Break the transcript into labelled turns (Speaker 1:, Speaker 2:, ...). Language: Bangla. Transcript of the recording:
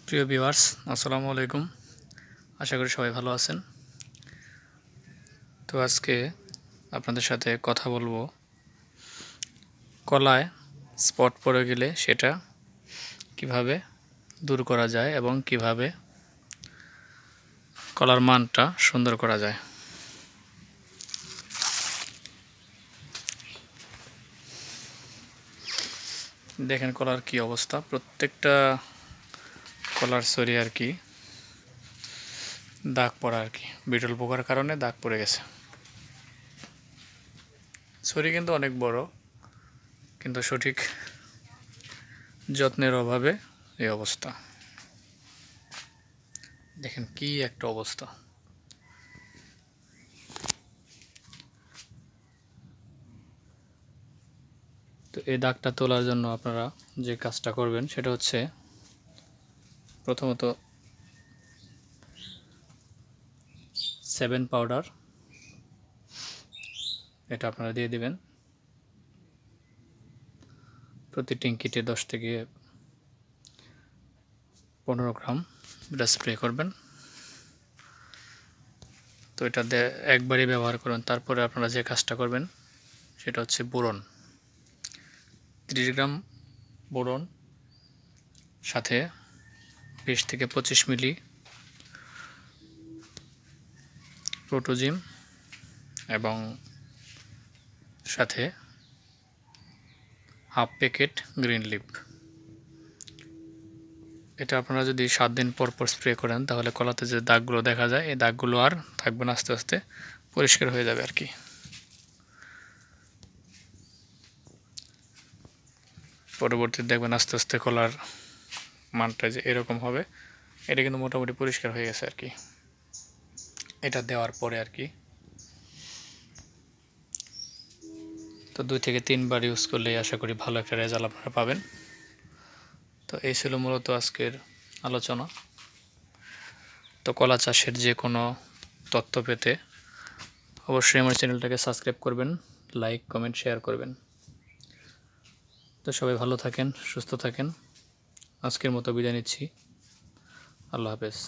Speaker 1: প্রিয় ভিউয়ার্স, আসসালামু আলাইকুম। আশা করি সবাই ভালো আছেন। তো আজকে আপনাদের সাথে কথা বলবো কলায় স্পট পড়ে গেলে সেটা কিভাবে দূর করা যায় এবং কিভাবে কলার মানটা সুন্দর করা যায়। দেখেন কলার কি অবস্থা, প্রত্যেকটা কলার সরি দাগ পড়া বিটল পোকার কারণে দাগ পড়ে গেছে। সরি কিন্তু অনেক বড়, কিন্তু সঠিক যত্নের অভাবে এই অবস্থা। দেখেন কি একটা অবস্থা। তো এই দাগটা তোলার জন্য আপনারা যে কাজটা করবেন সেটা হচ্ছে প্রথমত 7 পাউডার এটা আপনারা দিয়ে দিবেন প্রতি ট্যাঙ্কিতে 10 থেকে 15 গ্রাম এটা স্প্রে করবেন। তো এটা একবারই ব্যবহার করুন। তারপরে আপনারা যে কাজটা করবেন সেটা হচ্ছে বোরন, 30 গ্রাম বোরন, সাথে 20 থেকে 25 মিলি প্রোটোজিম এবং সাথে হাফ প্যাকেট গ্রিন লিপ। এটা আপনারা যদি 7 দিন পর পর স্প্রে করেন তাহলে কলাতে যে দাগগুলো দেখা যায় এই দাগগুলো আর থাকবে না, আস্তে আস্তে পরিষ্কার হয়ে যাবে আর কি। পরবর্তীতে দেখবেন আস্তে আস্তে কলার মানটা যে এরকম হবে। এটা কিন্তু মোটামুটি পরিষ্কার হয়ে গেছে আর কি এটা দেওয়ার পরে আর কি। তো 2 থেকে 3 বার ইউজ করলেই আশা করি ভালো একটা রেজাল্ট আপনারা পাবেন। তো এই ছিল মূলত আজকের আলোচনা। তো কলা চাষের যে কোনো তথ্য পেতে অবশ্যই আমার চ্যানেলটাকে সাবস্ক্রাইব করবেন, লাইক কমেন্ট শেয়ার করবেন। তো সবাই ভালো থাকেন, সুস্থ থাকেন। আজকের মতো বিদায় নিচ্ছি। আল্লাহ হাফেজ।